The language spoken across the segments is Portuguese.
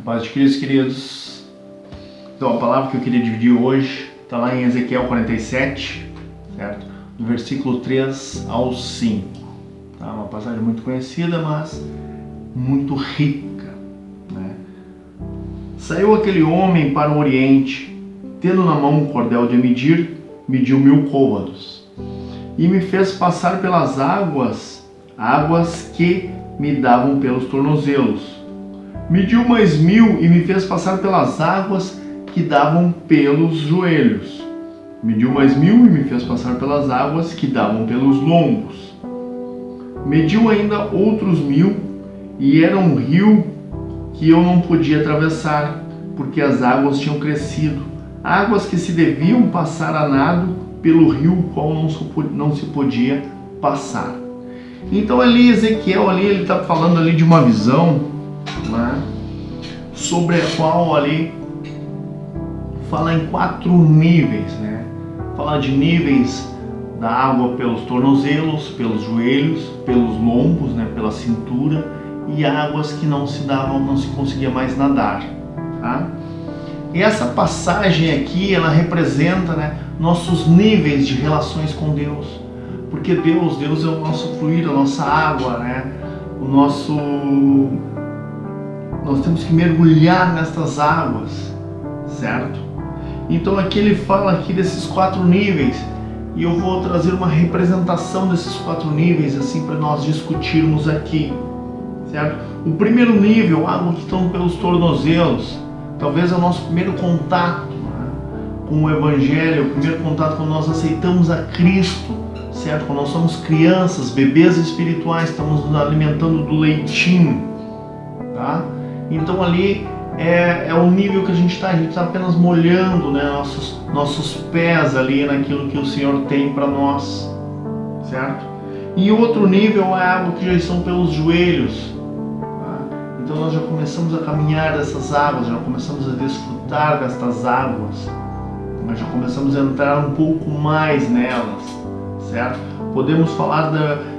Paz de Cristo, queridos. Então, a palavra que eu queria dividir hoje está lá em Ezequiel 47, certo? Do versículo 3 ao 5. Tá? Uma passagem muito conhecida, mas muito rica, né? Saiu aquele homem para o Oriente, tendo na mão um cordel de medir, mediu 1000 côvados, e me fez passar pelas águas que me davam pelos tornozelos. Mediu mais 1000 e me fez passar pelas águas que davam pelos joelhos. Mediu mais 1000 e me fez passar pelas águas que davam pelos lombos. Mediu ainda outros 1000 e era um rio que eu não podia atravessar, porque as águas tinham crescido. Águas que se deviam passar a nado pelo rio, o qual não se podia passar. Então ali Ezequiel ele está falando ali de uma visão, né, sobre a qual ali fala em 4 níveis, né? Fala de níveis da água pelos tornozelos, pelos joelhos, pelos lombos, né, pela cintura, e águas que não se conseguia mais nadar, tá? E essa passagem aqui, ela representa, né, nossos níveis de relações com Deus, porque Deus é o nosso fluir, a nossa água, né? Nós temos que mergulhar nestas águas, certo? Então aqui ele fala aqui desses 4 níveis, e eu vou trazer uma representação desses 4 níveis assim para nós discutirmos aqui, certo? O primeiro nível, água que estão pelos tornozelos, talvez é o nosso primeiro contato, né, com o Evangelho, o primeiro contato quando nós aceitamos a Cristo, certo? Quando nós somos crianças, bebês espirituais, estamos nos alimentando do leitinho, tá? Então ali é o nível que a gente está apenas molhando, né, nossos pés ali naquilo que o Senhor tem para nós, certo? E outro nível é a água que já estão pelos joelhos, tá? Então nós já começamos a caminhar dessas águas, já começamos a desfrutar destas águas, nós já começamos a entrar um pouco mais nelas, certo? Podemos falar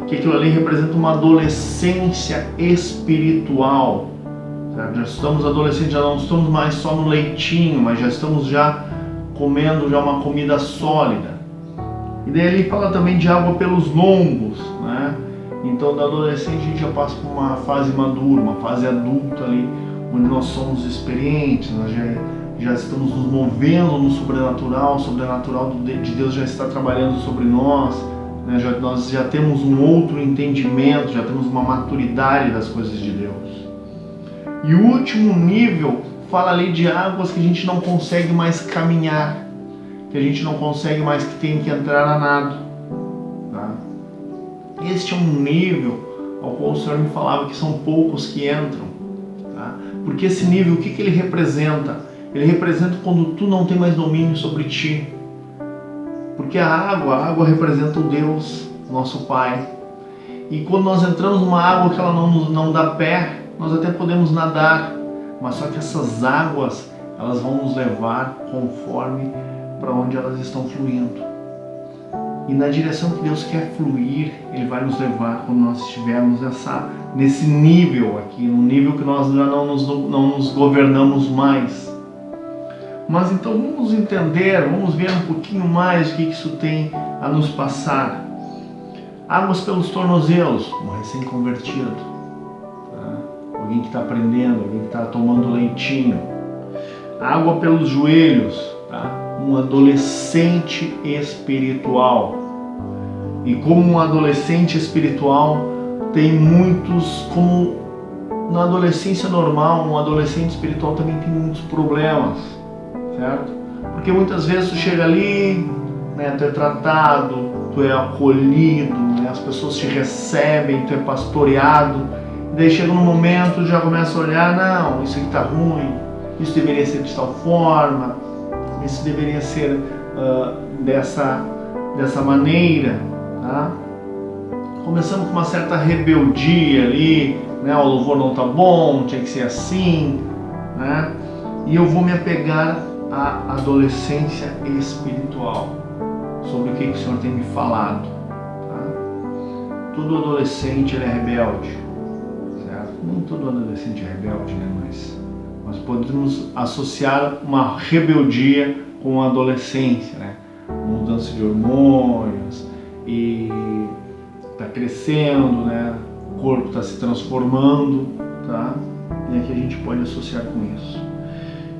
que aquilo ali representa uma adolescência espiritual. Já estamos adolescentes, já não estamos mais só no leitinho, mas já estamos comendo uma comida sólida. E daí ele fala também de água pelos lombos, né? Então da adolescente a gente já passa por uma fase madura, uma fase adulta ali, onde nós somos experientes, nós já estamos nos movendo no sobrenatural, o sobrenatural de Deus já está trabalhando sobre nós, né? Nós já temos um outro entendimento, já temos uma maturidade das coisas de Deus. E o último nível fala ali de águas que a gente não consegue mais caminhar, que a gente não consegue mais, que tem que entrar a nado, tá? Este é um nível ao qual o Senhor me falava que são poucos que entram, tá? Porque esse nível, o que ele representa? Ele representa quando tu não tem mais domínio sobre ti. Porque a água representa o Deus, nosso Pai. E quando nós entramos numa água que ela não dá pé, nós até podemos nadar, mas só que essas águas, elas vão nos levar conforme para onde elas estão fluindo. E na direção que Deus quer fluir, Ele vai nos levar quando nós estivermos nesse nível aqui, no nível que nós já não nos governamos mais. Mas então vamos entender, vamos ver um pouquinho mais o que isso tem a nos passar. Águas pelos tornozelos, um recém-convertido. Alguém que está aprendendo, alguém que está tomando leitinho. Água pelos joelhos, tá? Um adolescente espiritual. E como um adolescente espiritual, tem muitos, como na adolescência normal, um adolescente espiritual também tem muitos problemas, certo? Porque muitas vezes tu chega ali, né, tu é tratado, tu é acolhido, né, as pessoas te recebem, tu é pastoreado. Daí chega num momento, já começa a olhar, não, isso aqui está ruim, isso deveria ser de tal forma, isso deveria ser dessa maneira, tá? Começamos com uma certa rebeldia ali, né? O louvor não está bom, tinha que ser assim, né? E eu vou me apegar à adolescência espiritual, sobre o que o Senhor tem me falado, tá? Todo adolescente ele é rebelde. Nem todo adolescente é rebelde, né? Mas podemos associar uma rebeldia com a adolescência, né? Mudança de hormônios e está crescendo, né? O corpo está se transformando, tá? E aqui a gente pode associar com isso.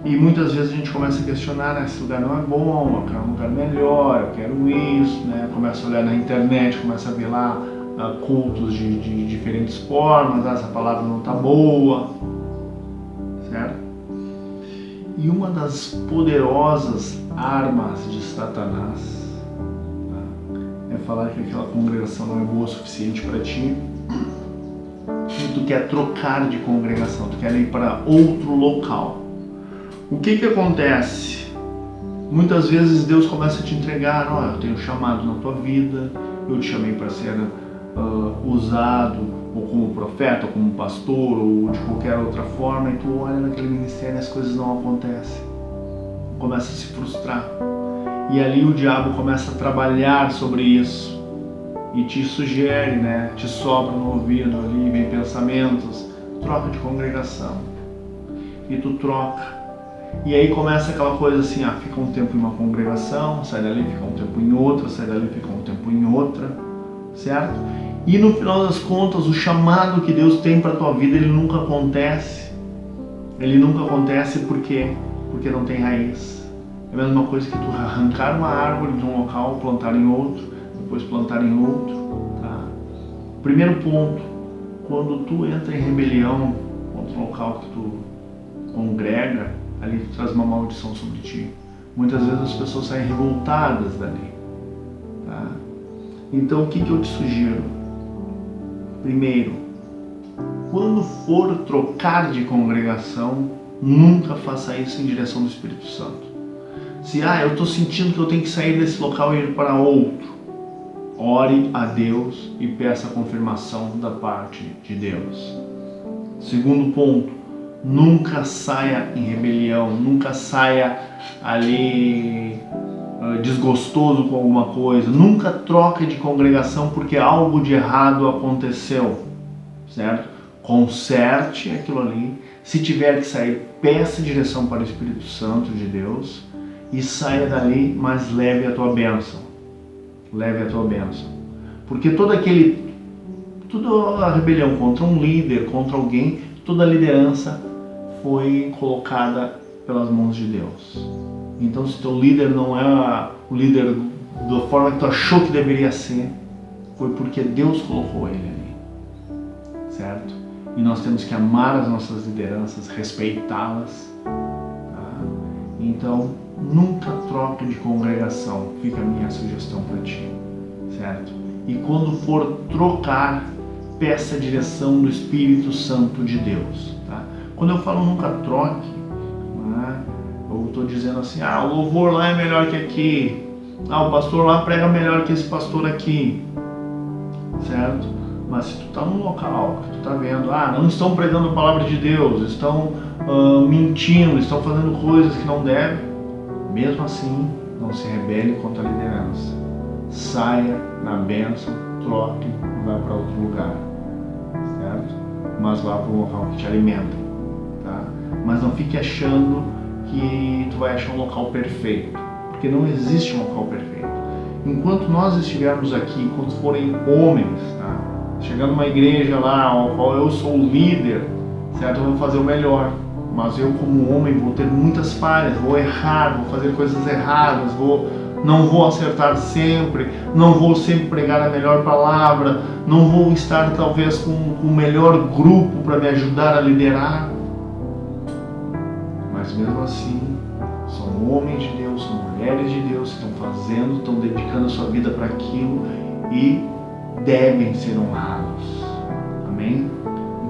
E muitas vezes a gente começa a questionar, né? Esse lugar não é bom, eu quero um lugar melhor, eu quero isso, né? Começa a olhar na internet, começa a ver lá cultos de diferentes formas, essa palavra não está boa, certo? E uma das poderosas armas de Satanás, tá, é falar que aquela congregação não é boa o suficiente para ti, e tu quer trocar de congregação, tu quer ir para outro local. O que acontece? Muitas vezes Deus começa a te entregar, eu tenho chamado na tua vida, eu te chamei para ser usado ou como profeta, ou como pastor, ou de qualquer outra forma, e tu olha naquele ministério e as coisas não acontecem. Começa a se frustrar. E ali o diabo começa a trabalhar sobre isso e te sugere, né? Te sopra no ouvido ali, vem pensamentos, troca de congregação. E tu troca. E aí começa aquela coisa assim, fica um tempo em uma congregação, sai dali, fica um tempo em outra, sai dali, fica um tempo em outra, certo? E no final das contas, o chamado que Deus tem para a tua vida, ele nunca acontece. Ele nunca acontece porque não tem raiz. É a mesma coisa que tu arrancar uma árvore de um local, plantar em outro, depois plantar em outro, tá? Primeiro ponto, quando tu entra em rebelião contra o local que tu congrega, ali tu traz uma maldição sobre ti. Muitas vezes as pessoas saem revoltadas dali, tá? Então o que eu te sugiro? Primeiro, quando for trocar de congregação, nunca faça isso em direção do Espírito Santo. Se eu estou sentindo que eu tenho que sair desse local e ir para outro, ore a Deus e peça a confirmação da parte de Deus. Segundo ponto, nunca saia em rebelião, nunca saia ali desgostoso com alguma coisa, nunca troque de congregação porque algo de errado aconteceu, certo? Conserte aquilo ali, se tiver que sair, peça direção para o Espírito Santo de Deus e saia dali, mas leve a tua bênção, porque toda a rebelião contra um líder, contra alguém, toda a liderança foi colocada pelas mãos de Deus. Então, se teu líder não é o líder da forma que tu achou que deveria ser, foi porque Deus colocou ele ali, certo? E nós temos que amar as nossas lideranças, respeitá-las, tá? Então, nunca troque de congregação, fica a minha sugestão para ti, certo? E quando for trocar, peça a direção do Espírito Santo de Deus, tá? Quando eu falo nunca troque, eu estou dizendo assim, o louvor lá é melhor que aqui, o pastor lá prega melhor que esse pastor aqui, certo? Mas se tu está num local que tu está vendo, não estão pregando a palavra de Deus, estão mentindo, estão fazendo coisas que não devem, mesmo assim, não se rebele contra a liderança. Saia na bênção, troque e vá para outro lugar, certo? Mas vá para um local que te alimenta, tá? Mas não fique achando que tu vai achar um local perfeito, porque não existe um local perfeito. Enquanto nós estivermos aqui, enquanto forem homens, tá? Chegando numa igreja lá, ao qual eu sou o líder, certo? Eu vou fazer o melhor, mas eu como homem vou ter muitas falhas, vou errar, vou fazer coisas erradas, não vou acertar sempre, não vou sempre pregar a melhor palavra, não vou estar talvez com o melhor grupo para me ajudar a liderar. Mas mesmo assim, são homens de Deus, são mulheres de Deus que estão dedicando a sua vida para aquilo e devem ser honrados. Amém?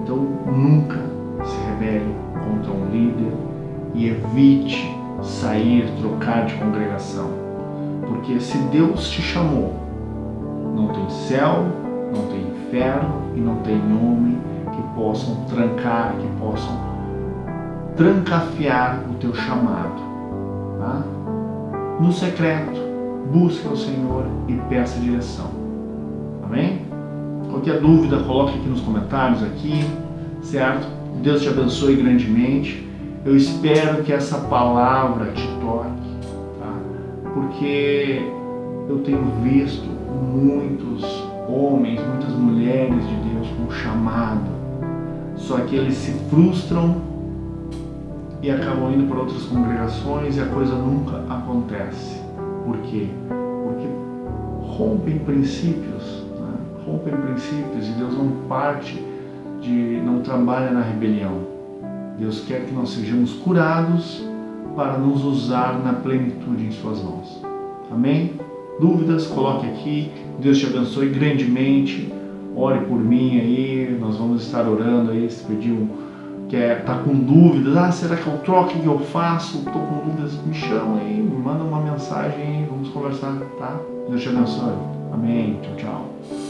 Então nunca se rebele contra um líder e evite sair, trocar de congregação. Porque se Deus te chamou, não tem céu, não tem inferno e não tem homem que possam trancar, que possam trancafiar o teu chamado, tá? No secreto, busque o Senhor e peça direção. Amém? Qualquer dúvida, coloque aqui nos comentários aqui, certo? Deus te abençoe grandemente Eu espero que essa palavra te toque, tá? Porque eu tenho visto muitos homens, muitas mulheres de Deus com chamado, só que eles se frustram e acabam indo para outras congregações e a coisa nunca acontece. Por quê? Porque rompem princípios, né? Rompem princípios, e Deus não trabalha na rebelião. Deus quer que nós sejamos curados para nos usar na plenitude em suas mãos. Amém? Dúvidas? Coloque aqui. Deus te abençoe grandemente. Ore por mim aí, nós vamos estar orando aí. Se pediu, tá com dúvidas, será que eu troco, o que eu faço? Estou com dúvidas, me chama aí, me manda uma mensagem aí, vamos conversar, tá? Deus te abençoe. Amém. Tchau, tchau.